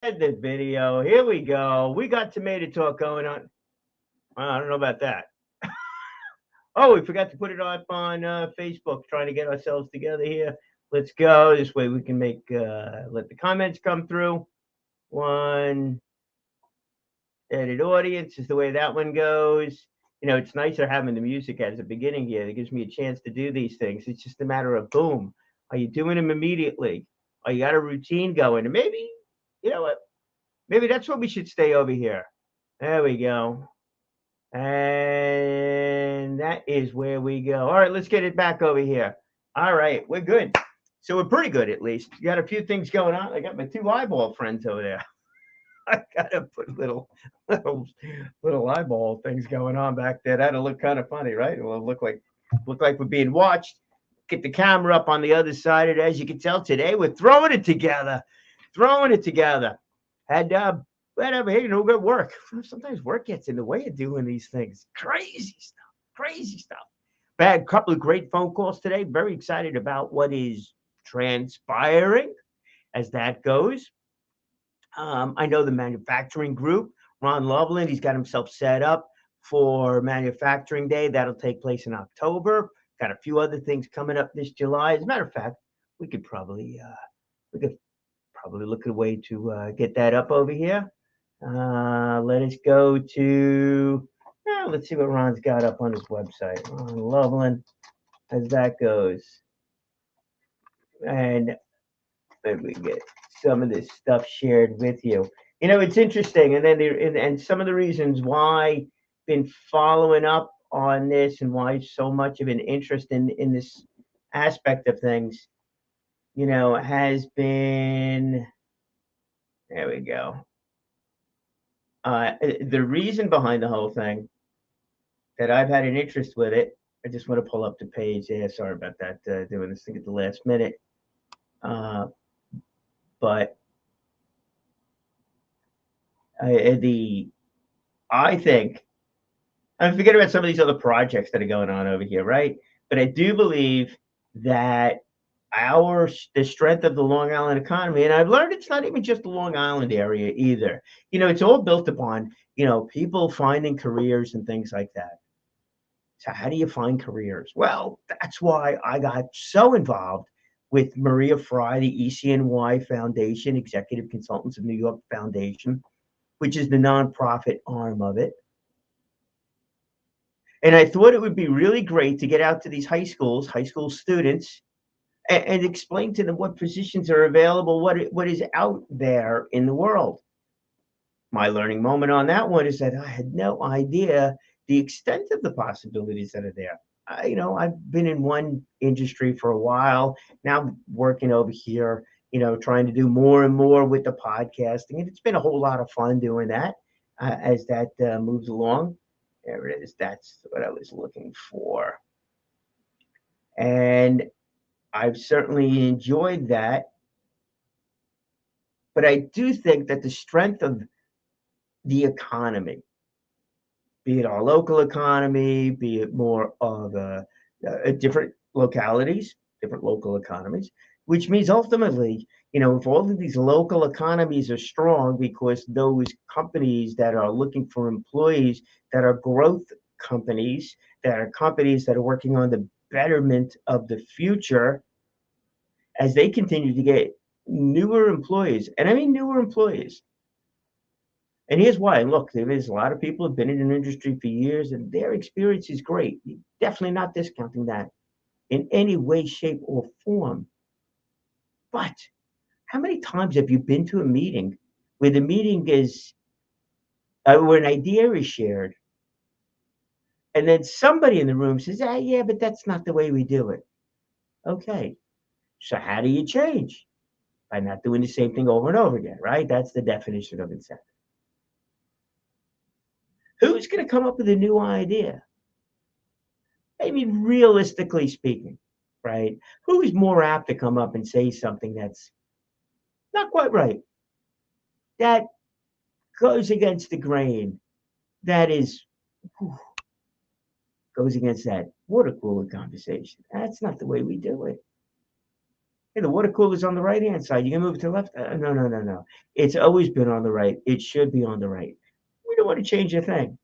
The video. Here we go. We got tomato talk going on. I don't know about that. Oh, we forgot to put it up on Facebook. Trying to get ourselves together here. Let's go. This way we can make let the comments come through. One edit audience is the way that one goes. It's nicer having the music as a beginning here. It gives me a chance to do these things. It's just a matter of boom. Are you doing them immediately? Are you got a routine going? And maybe, you know what? Maybe that's what we should stay over here. There we go. And that is where we go. All right, let's get it back over here. All right, we're good. So we're pretty good at least. You got a few things going on. I got my two eyeball friends over there. I gotta put little little eyeball things going on back there. That'll look kind of funny, right? It'll look like we're being watched. Get the camera up on the other side of it. As you can tell today, we're throwing it together. Throwing it together. Had whatever, hey, good work. Sometimes work gets in the way of doing these things. Crazy stuff. Crazy stuff. But I had a couple of great phone calls today. Very excited about what is transpiring as that goes. I know the manufacturing group, Ron Loveland, he's got himself set up for Manufacturing Day. That'll take place in October. Got a few other things coming up this July. As a matter of fact, we could probably look at a way to get that up over here. Let us go to. Let's see what Ron's got up on his website. Ron Loveland, as that goes, and maybe we get some of this stuff shared with you. It's interesting, and then and some of the reasons why been following up on this and why so much of an interest in this aspect of things, has been. There we go. The reason behind the whole thing that I've had an interest with it. I just want to pull up the page. Yeah, sorry about that. Doing this thing at the last minute. Uh, but the I think I'm forgetting about some of these other projects that are going on over here, right? But I do believe that the strength of the Long Island economy, and I've learned it's not even just the Long Island area either. It's all built upon people finding careers and things like that. So how do you find careers? Well, that's why I got so involved with Maria Fry, the ECNY Foundation, Executive Consultants of New York Foundation, which is the nonprofit arm of it. And I thought it would be really great to get out to these high school students, and explain to them what positions are available, what is out there in the world. My learning moment on that one is that I had no idea the extent of the possibilities that are there. I've been in one industry for a while now, working over here. Trying to do more and more with the podcasting, and it's been a whole lot of fun doing that as that moves along. There it is. That's what I was looking for, and I've certainly enjoyed that. But I do think that the strength of the economy, be it our local economy, be it more of different localities, different local economies, which means ultimately, if all of these local economies are strong because those companies that are looking for employees that are growth companies, that are companies that are working on the betterment of the future, as they continue to get newer employees, and I mean newer employees. And here's why. Look, there's a lot of people who've been in an industry for years, and their experience is great. Definitely not discounting that in any way, shape, or form. But how many times have you been to a meeting where the meeting is where an idea is shared, and then somebody in the room says, yeah, but that's not the way we do it." Okay, so how do you change? By not doing the same thing over and over again, right? That's the definition of incentive. Who's going to come up with a new idea? I mean, realistically speaking, right? Who is more apt to come up and say something that's not quite right, that goes against the grain, that is, whew, goes against that water cooler conversation? That's not the way we do it. Hey, the water cooler's on the right-hand side. You can move it to the left. No, no, no, no. It's always been on the right. It should be on the right. We don't want to change a thing.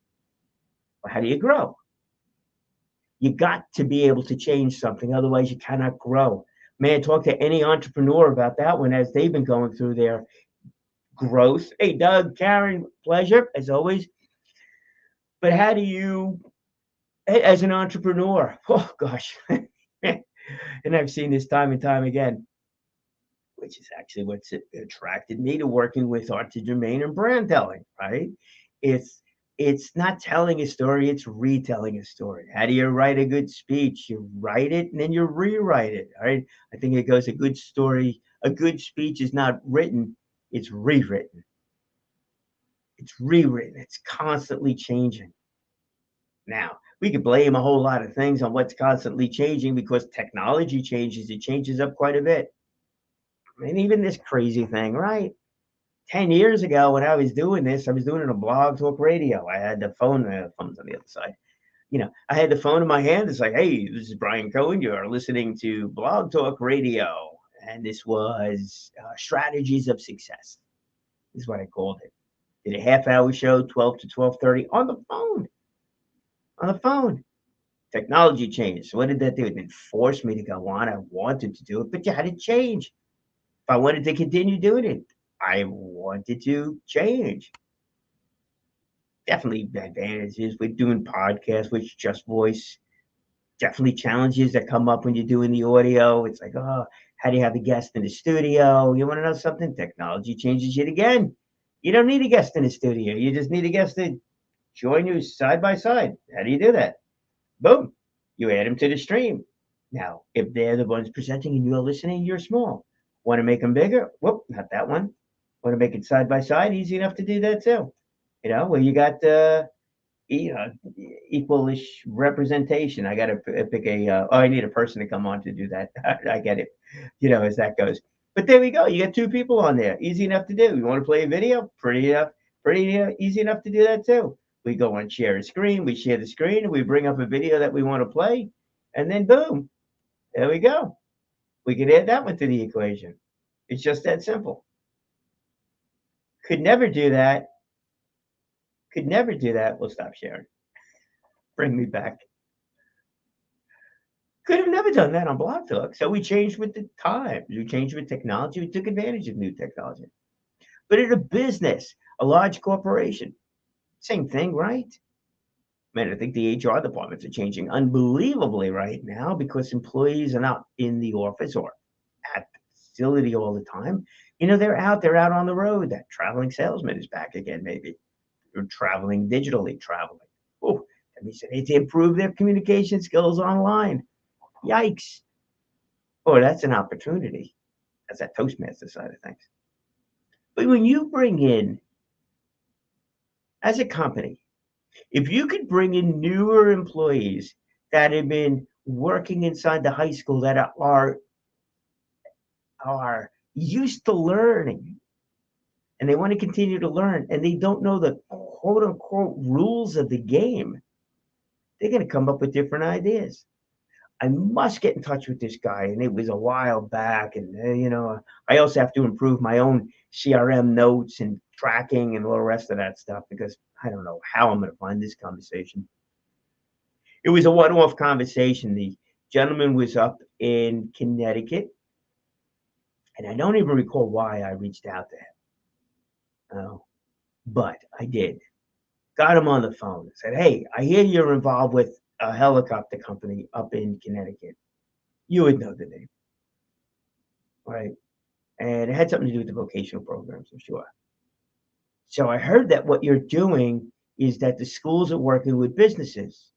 Well, how do you grow? You got to be able to change something. Otherwise, you cannot grow. Man, talk to any entrepreneur about that one as they've been going through their growth. Hey, Doug, Karen, pleasure as always. But how do you, as an entrepreneur, oh gosh, and I've seen this time and time again, which is actually what's attracted me to working with Arthur Germain and brand telling, right? It's it's not telling a story, it's retelling a story. How do you write a good speech? You write it and then you rewrite it. All right. I think it goes a good story, a good speech is not written, it's rewritten. It's rewritten. It's constantly changing. Now, we could blame a whole lot of things on what's constantly changing because technology changes. It changes up quite a bit. I mean, even this crazy thing, right? 10 years ago when I was doing this, I was doing it on Blog Talk Radio. I had the phone's on the other side. I had the phone in my hand. It's like, hey, this is Brian Cohen. You're listening to Blog Talk Radio. And this was Strategies of Success. This is what I called it. Did a half-hour show, 12 to 12:30 on the phone. On the phone. Technology changed. So what did that do? It didn't force me to go on. I wanted to do it, but you had to change. If I wanted to continue doing it, I wanted to change. Definitely advantages with doing podcasts with just voice. Definitely challenges that come up when you're doing the audio. It's like, oh, how do you have a guest in the studio? You want to know something? Technology changes it again. You don't need a guest in the studio. You just need a guest to join you side by side. How do you do that? Boom. You add them to the stream. Now, if they're the ones presenting and you're listening, you're small. Want to make them bigger? Whoop, not that one. Want to make it side by side? Easy enough to do that too. Where you got equalish representation. I got to pick I need a person to come on to do that. I get it, as that goes. But there we go. You got two people on there. Easy enough to do. You want to play a video? Pretty easy enough to do that too. We go on share a screen. We share the screen and we bring up a video that we want to play. And then boom, there we go. We can add that one to the equation. It's just that simple. Could never do that. Could never do that. We'll stop sharing. Bring me back. Could have never done that on Blog Talk. So we changed with the times. We changed with technology. We took advantage of new technology. But in a business, a large corporation, same thing, right? Man, I think the HR departments are changing unbelievably right now because employees are not in the office or at the facility all the time. They're out on the road. That traveling salesman is back again, maybe. They're traveling digitally, traveling. Oh, that means they need to improve their communication skills online. Yikes. Oh, that's an opportunity. That's that Toastmaster side of things. But when you bring in, as a company, if you could bring in newer employees that have been working inside the high school that are used to learning and they want to continue to learn and they don't know the quote unquote rules of the game, they're going to come up with different ideas. I must get in touch with this guy. And it was a while back. And, I also have to improve my own CRM notes and tracking and all the rest of that stuff because I don't know how I'm going to find this conversation. It was a one-off conversation. The gentleman was up in Connecticut. And I don't even recall why I reached out to him. Oh, but I did. Got him on the phone. Said, hey, I hear you're involved with a helicopter company up in Connecticut. You would know the name, right? And it had something to do with the vocational programs, I'm sure. So I heard that what you're doing is that the schools are working with businesses.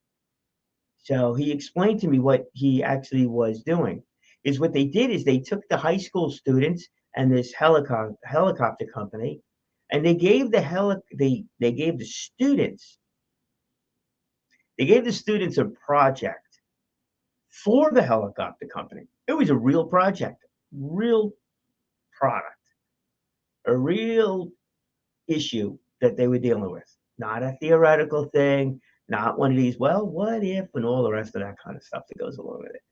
So he explained to me what he actually was doing. Is what they did is they took the high school students and this helicopter company, and they gave they gave the students a project for the helicopter company. It was a real project, real product, a real issue that they were dealing with. Not a theoretical thing, not one of these, well, what if, and all the rest of that kind of stuff that goes along with it.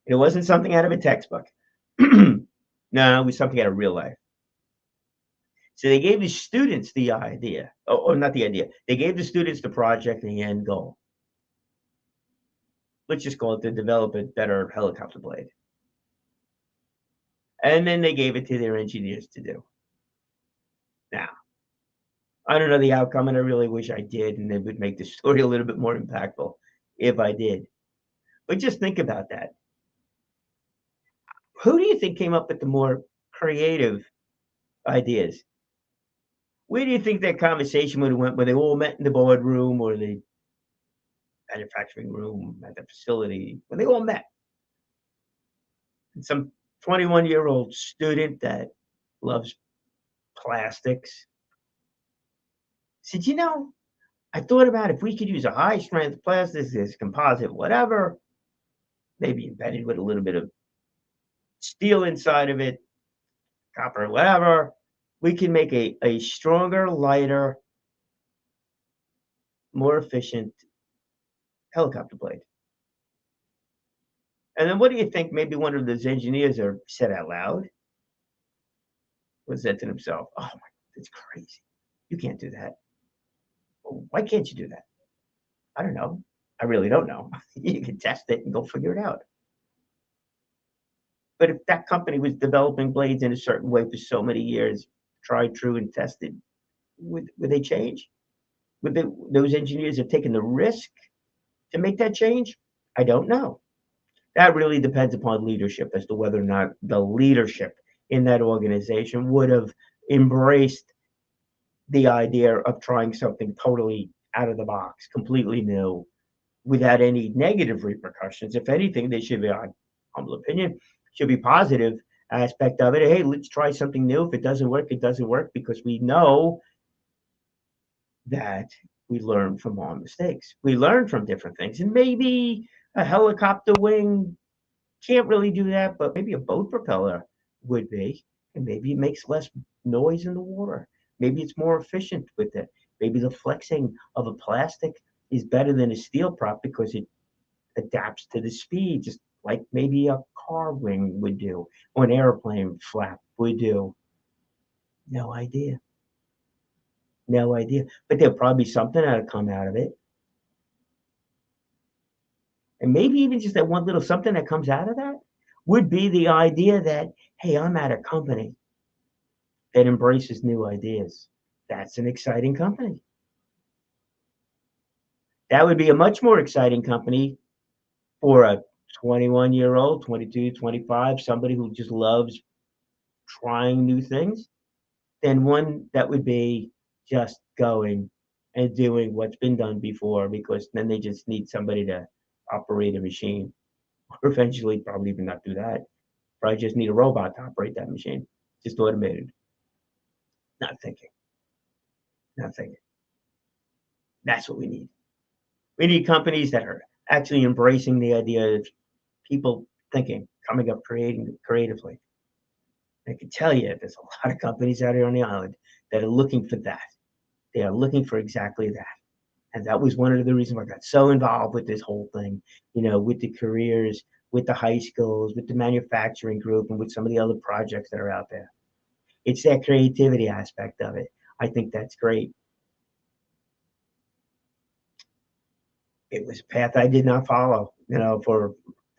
It wasn't something out of a textbook. No, it was something out of real life. So they gave the students the idea, or not the idea. They gave the students the project and the end goal. Let's just call it to develop a better helicopter blade. And then they gave it to their engineers to do. Now, I don't know the outcome, and I really wish I did, and it would make the story a little bit more impactful if I did. But just think about that. Who do you think came up with the more creative ideas? Where do you think that conversation would have went? Where they all met in the boardroom or the manufacturing room at the facility? Where they all met? And some 21-year-old student that loves plastics said, I thought about if we could use a high strength plastic, this composite, whatever, maybe embedded with a little bit of steel inside of it, copper, whatever, we can make a stronger, lighter, more efficient helicopter blade. And then what do you think maybe one of those engineers are said out loud? Was said to himself, oh my, that's crazy. You can't do that. Why can't you do that? I don't know. I really don't know. You can test it and go figure it out. But if that company was developing blades in a certain way for so many years, tried, true, and tested, would they change? Would those engineers have taken the risk to make that change? I don't know. That really depends upon leadership as to whether or not the leadership in that organization would have embraced the idea of trying something totally out of the box, completely new, without any negative repercussions. If anything, they should be, on humble opinion, should be positive aspect of it. Hey, let's try something new. If it doesn't work, it doesn't work, because we know that we learn from our mistakes. We learn from different things. And maybe a helicopter wing can't really do that, but maybe a boat propeller would be. And maybe it makes less noise in the water. Maybe it's more efficient with it. Maybe the flexing of a plastic is better than a steel prop because it adapts to the speed, just like maybe a car wing would do or an airplane flap would do. No idea. No idea. But there'll probably be something that'll come out of it. And maybe even just that one little something that comes out of that would be the idea that, hey, I'm at a company that embraces new ideas. That's an exciting company. That would be a much more exciting company for a 21-year-old, 22, 25, somebody who just loves trying new things, than one that would be just going and doing what's been done before, because then they just need somebody to operate a machine, or eventually probably even not do that. Probably just need a robot to operate that machine, just automated. Not thinking. Not thinking. That's what we need. We need companies that are actually embracing the idea of people thinking, coming up, creating creatively. I can tell you there's a lot of companies out here on the island that are looking for that. They are looking for exactly that. And that was one of the reasons why I got so involved with this whole thing, with the careers, with the high schools, with the manufacturing group, and with some of the other projects that are out there. It's that creativity aspect of it. I think that's great. It was a path I did not follow, for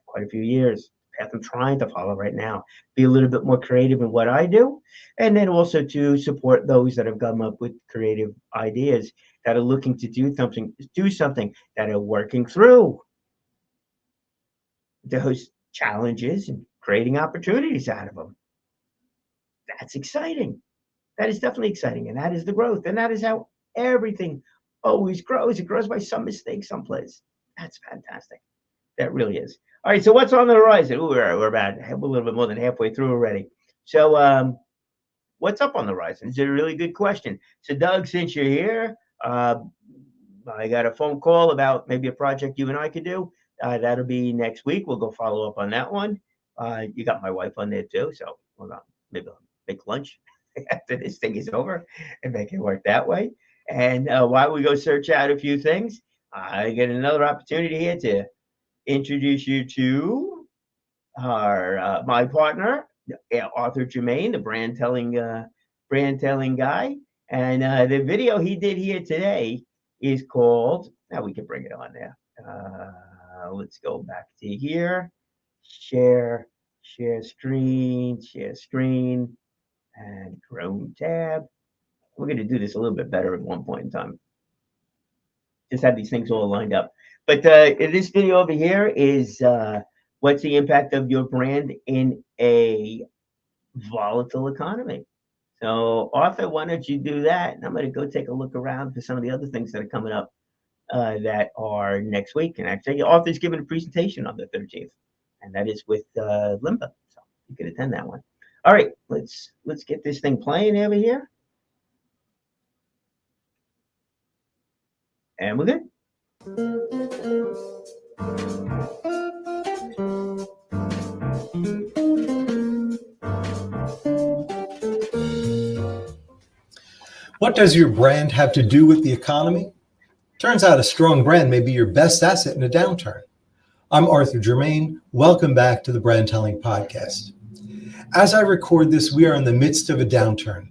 quite a few years. Path I'm trying to follow right now. Be a little bit more creative in what I do, and then also to support those that have come up with creative ideas that are looking to do something that are working through those challenges and creating opportunities out of them. That's exciting. That is definitely exciting, and that is the growth, and that is how everything always grows. It grows by some mistake someplace. That's fantastic. That really is. All right, so what's on the horizon? Ooh, we're about a little bit more than halfway through already. So, what's up on the horizon? It's a really good question. So, Doug, since you're here, I got a phone call about maybe a project you and I could do. That'll be next week. We'll go follow up on that one. You got my wife on there too, so maybe I'll make lunch after this thing is over and make it work that way. And while we go search out a few things, I get another opportunity here to introduce you to my partner, Arthur Germain, the brand telling guy. And the video he did here today is called, now we can bring it on there. Let's go back to here. Share screen, and Chrome tab. We're going to do this a little bit better at one point in time. Just have these things all lined up. But this video over here is what's the impact of your brand in a volatile economy. So Arthur, why don't you do that? And I'm going to go take a look around for some of the other things that are coming up that are next week. And actually, Arthur's giving a presentation on the 13th, and that is with Limba. So you can attend that one. All right, let's get this thing playing over here. And we're good. What does your brand have to do with the economy? Turns out a strong brand may be your best asset in a downturn. I'm Arthur Germain. Welcome back to the Brand Telling Podcast. As I record this, we are in the midst of a downturn.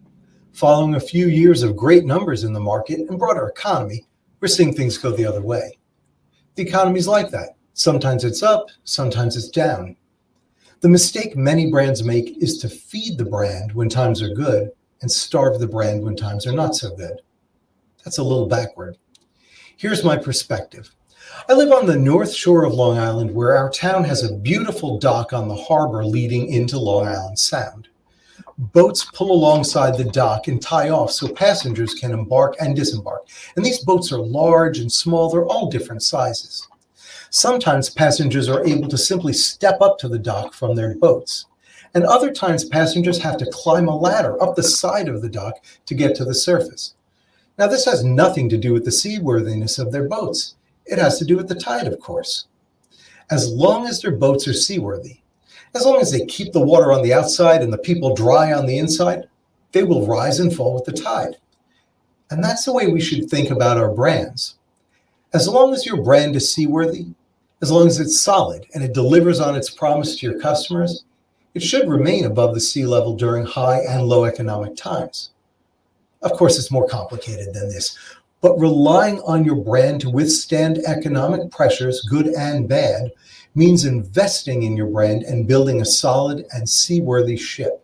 Following a few years of great numbers in the market and broader economy, we're seeing things go the other way. The economy's like that. Sometimes it's up, sometimes it's down. The mistake many brands make is to feed the brand when times are good and starve the brand when times are not so good. That's a little backward. Here's my perspective. I live on the north shore of Long Island, where our town has a beautiful dock on the harbor leading into Long Island Sound. Boats pull alongside the dock and tie off so passengers can embark and disembark. And these boats are large and small. They're all different sizes. Sometimes passengers are able to simply step up to the dock from their boats. And other times passengers have to climb a ladder up the side of the dock to get to the surface. Now, this has nothing to do with the seaworthiness of their boats. It has to do with the tide, of course. As long as their boats are seaworthy, as long as they keep the water on the outside and the people dry on the inside, they will rise and fall with the tide. And that's the way we should think about our brands. As long as your brand is seaworthy, as long as it's solid and it delivers on its promise to your customers, it should remain above the sea level during high and low economic times. Of course, it's more complicated than this, but relying on your brand to withstand economic pressures, good and bad, means investing in your brand and building a solid and seaworthy ship.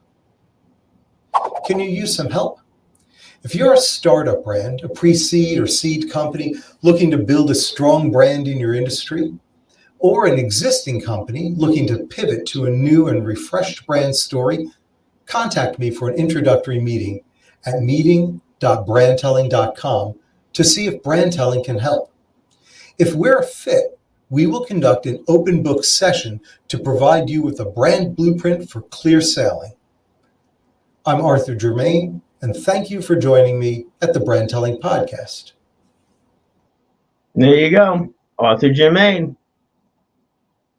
Can you use some help? If you're a startup brand, a pre-seed or seed company looking to build a strong brand in your industry, or an existing company looking to pivot to a new and refreshed brand story, contact me for an introductory meeting at meeting.brandtelling.com to see if brand telling can help. If we're a fit, we will conduct an open book session to provide you with a brand blueprint for clear sailing. I'm Arthur Germain, and thank you for joining me at the Brand Telling Podcast. There you go, Arthur Germain.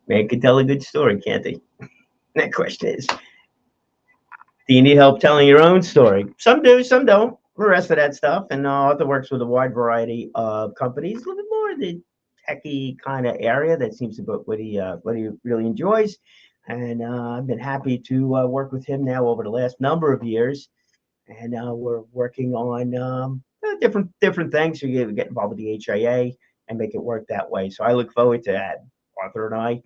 Man can tell a good story, can't he? That question is, do you need help telling your own story? Some do, some don't. The rest of that stuff. And Arthur works with a wide variety of companies, a little bit more in the techie kind of area. That seems to be what he really enjoys. And I've been happy to work with him now over the last number of years. And we're working on different things. So you get involved with the HIA and make it work that way. So I look forward to that. Arthur and I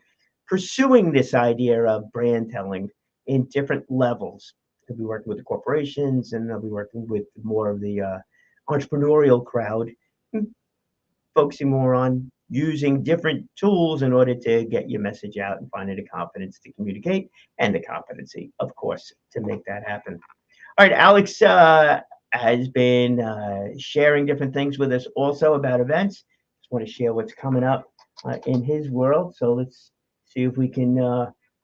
pursuing this idea of brand telling in different levels. I'll be working with the corporations, and I'll be working with more of the entrepreneurial crowd, focusing more on using different tools in order to get your message out and finding the confidence to communicate and the competency, of course, to make that happen. All right, Alex has been sharing different things with us also about events. Just want to share what's coming up in his world. So let's see if we can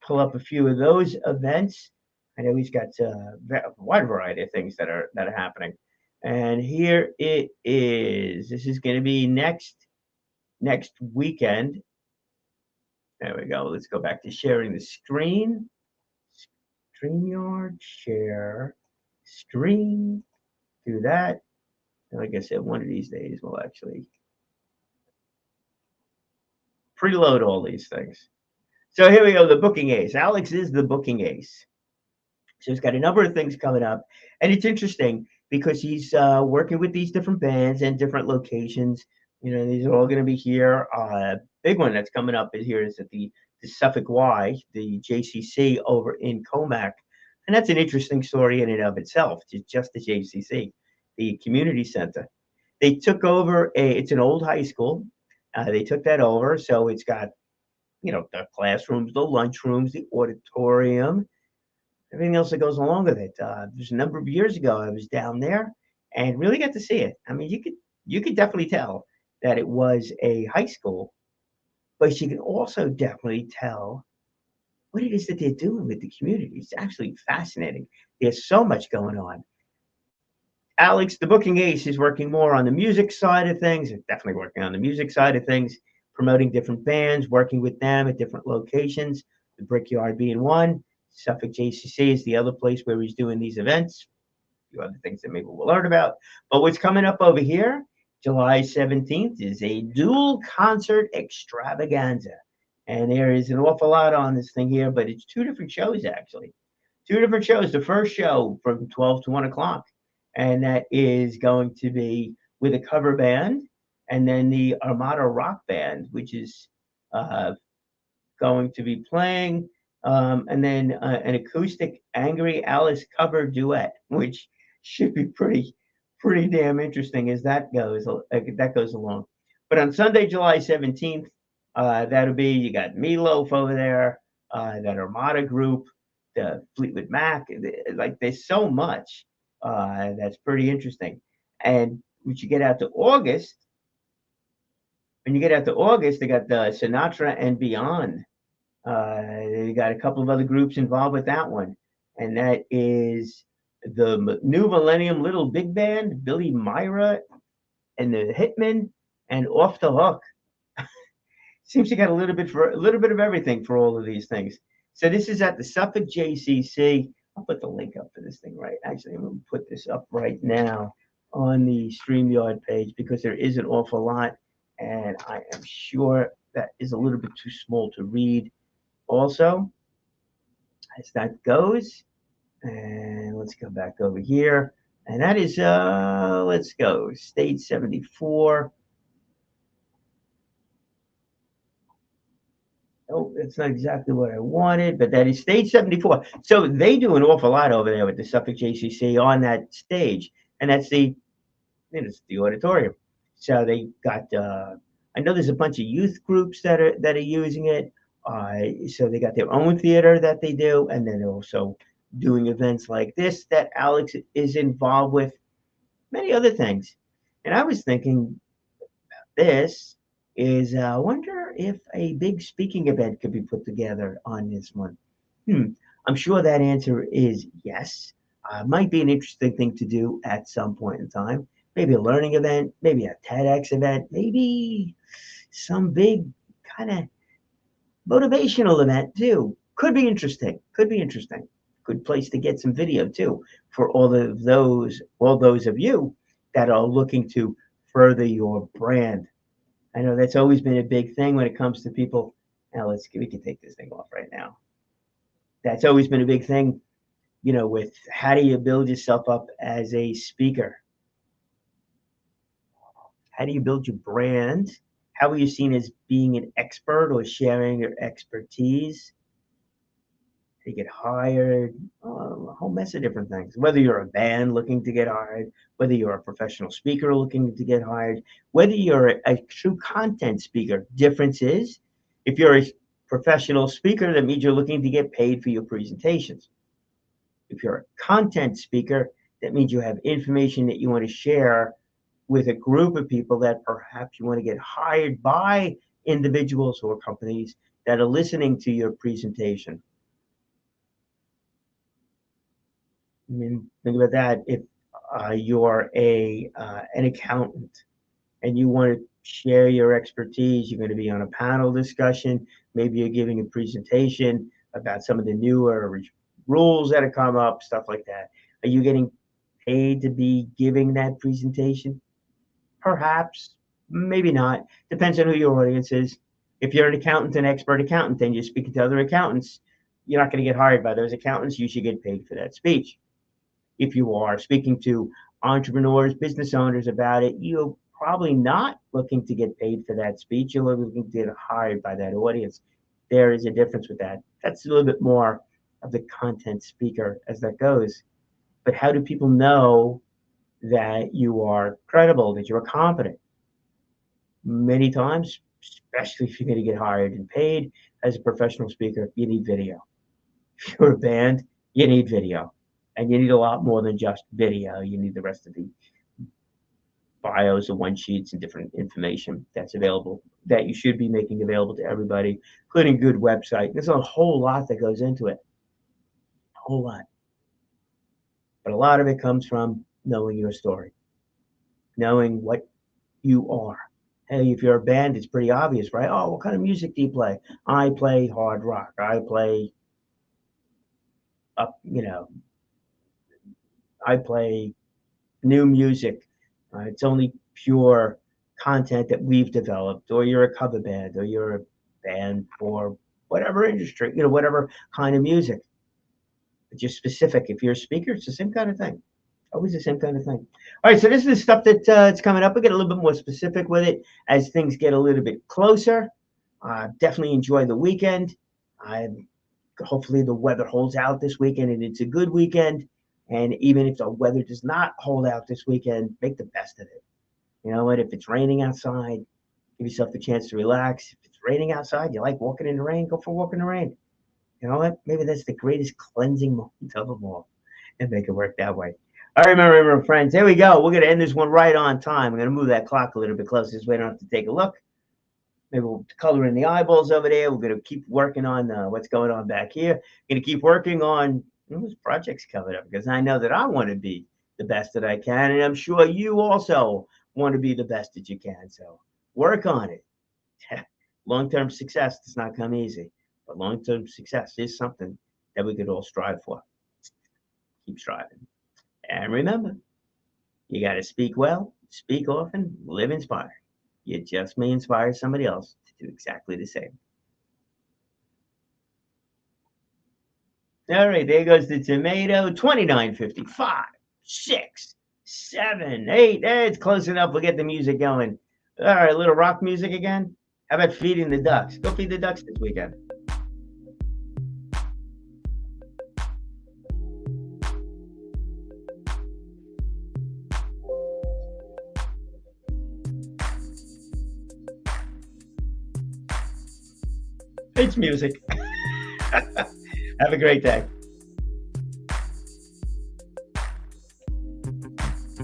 pull up a few of those events. I know he's got a wide variety of things that are happening. And here it is. This is going to be next weekend. There we go. Let's go back to sharing the screen. StreamYard, share, stream, do that. And like I said, one of these days we'll actually preload all these things. So here we go, the booking ace. Alex is the booking ace. So he's got a number of things coming up, and it's interesting because he's working with these different bands and different locations. These are all going to be here. Big one that's coming up is here is at the Suffolk Y, the JCC over in Comac, and that's an interesting story in and of itself. Just the JCC, the community center. They took over it's an old high school. They took that over, so it's got the classrooms, the lunchrooms, the auditorium, everything else that goes along with it. There's a number of years ago I was down there and really got to see it. I mean, you could definitely tell that it was a high school, but you can also definitely tell what it is that they're doing with the community. It's actually fascinating. There's so much going on. Alex, the booking ace, is working more on the music side of things. Definitely working on the music side of things, promoting different bands, working with them at different locations. The Brickyard being one. Suffolk JCC is the other place where he's doing these events. A few other things that maybe we'll learn about. But what's coming up over here, July 17th, is a dual concert extravaganza. And there is an awful lot on this thing here, but it's two different shows, actually. Two different shows. The first show from 12 to 1 o'clock. And that is going to be with a cover band, and then the Armada Rock Band, which is going to be playing, and then an acoustic Angry Alice cover duet, which should be pretty damn interesting as that goes along. But on Sunday, July 17th, that'll be, you got Meatloaf over there, that Armada group, the Fleetwood Mac, like there's so much. That's pretty interesting. And when you get out to August, they got the Sinatra and Beyond. They got a couple of other groups involved with that one. And that is the New Millennium Little Big Band, Billy Myra and the Hitmen, and Off the Hook. Seems you got a little bit of everything for all of these things. So this is at the Suffolk JCC. I'll put the link up for this thing right. Actually, I'm going to put this up right now on the StreamYard page because there is an awful lot, and I am sure that is a little bit too small to read also as that goes. And let's go back over here. And that is, let's go, Stage 74. Oh, that's not exactly what I wanted, but that is Stage 74. So they do an awful lot over there with the Suffolk JCC on that stage, and that's it's the auditorium. So they got, I know there's a bunch of youth groups that are using it. So they got their own theater that they do, and then also doing events like this that Alex is involved with, many other things. And I was thinking this is, I wonder if a big speaking event could be put together on this one. I'm sure that answer is yes. Might be an interesting thing to do at some point in time. Maybe a learning event, maybe a TEDx event, maybe some big kind of motivational event too. Could be interesting. Good place to get some video too for all those of you that are looking to further your brand. I know that's always been a big thing when it comes to people. Now we can take this thing off right now. That's always been a big thing, with how do you build yourself up as a speaker? How do you build your brand? How are you seen as being an expert or sharing your expertise? How you get hired, a whole mess of different things. Whether you're a band looking to get hired, whether you're a professional speaker looking to get hired, whether you're a true content speaker. Difference is, if you're a professional speaker, that means you're looking to get paid for your presentations. If you're a content speaker, that means you have information that you want to share with a group of people that perhaps you want to get hired by individuals or companies that are listening to your presentation. I mean, think about that. If you're an accountant and you want to share your expertise, you're going to be on a panel discussion. Maybe you're giving a presentation about some of the newer rules that have come up, stuff like that. Are you getting paid to be giving that presentation? Perhaps, maybe not. Depends on who your audience is. If you're an accountant, an expert accountant, then you're speaking to other accountants. you're not going to get hired by those accountants. You should get paid for that speech. If you are speaking to entrepreneurs, business owners about it, you're probably not looking to get paid for that speech. You're looking to get hired by that audience. There is a difference with that. That's a little bit more of the content speaker as that goes. But how do people know that you are credible, that you're competent? Many times, especially if you're going to get hired and paid as a professional speaker, you need video. If you're a band, you need video. And you need a lot more than just video. You need the rest of the bios and one sheets and different information that's available, that you should be making available to everybody, including a good website. There's a whole lot that goes into it. A whole lot. But a lot of it comes from knowing your story, knowing what you are. Hey, if you're a band, it's pretty obvious, right? Oh, what kind of music do you play? I play hard rock. I play I play new music. It's only pure content that we've developed, or you're a cover band, or you're a band for whatever industry, whatever kind of music. But you're specific. If you're a speaker, it's the same kind of thing. Always the same kind of thing. All right, so this is stuff that it's coming up. We'll get a little bit more specific with it as things get a little bit closer. Definitely enjoy the weekend. Hopefully the weather holds out this weekend and it's a good weekend. And even if the weather does not hold out this weekend, make the best of it. You know what? If it's raining outside, give yourself a chance to relax. If it's raining outside, you like walking in the rain, go for a walk in the rain. You know what? Maybe that's the greatest cleansing moment of them all, and make it work that way. All right, remember, friends, here we go. We're going to end this one right on time. I'm going to move that clock a little bit closer so we don't have to take a look. Maybe we'll color in the eyeballs over there. We're going to keep working on what's going on back here. Going to keep working on those projects coming up, because I know that I want to be the best that I can, and I'm sure you also want to be the best that you can. So work on it. Long-term success does not come easy, but long-term success is something that we could all strive for. Keep striving. And remember, you got to speak well, speak often, live inspired. You just may inspire somebody else to do exactly the same. All right, there goes the tomato. 29.50. 5, 6, 7, 8. It's close enough. We'll get the music going. All right, a little rock music again. How about feeding the ducks? Go feed the ducks this weekend. It's music. Have a great day.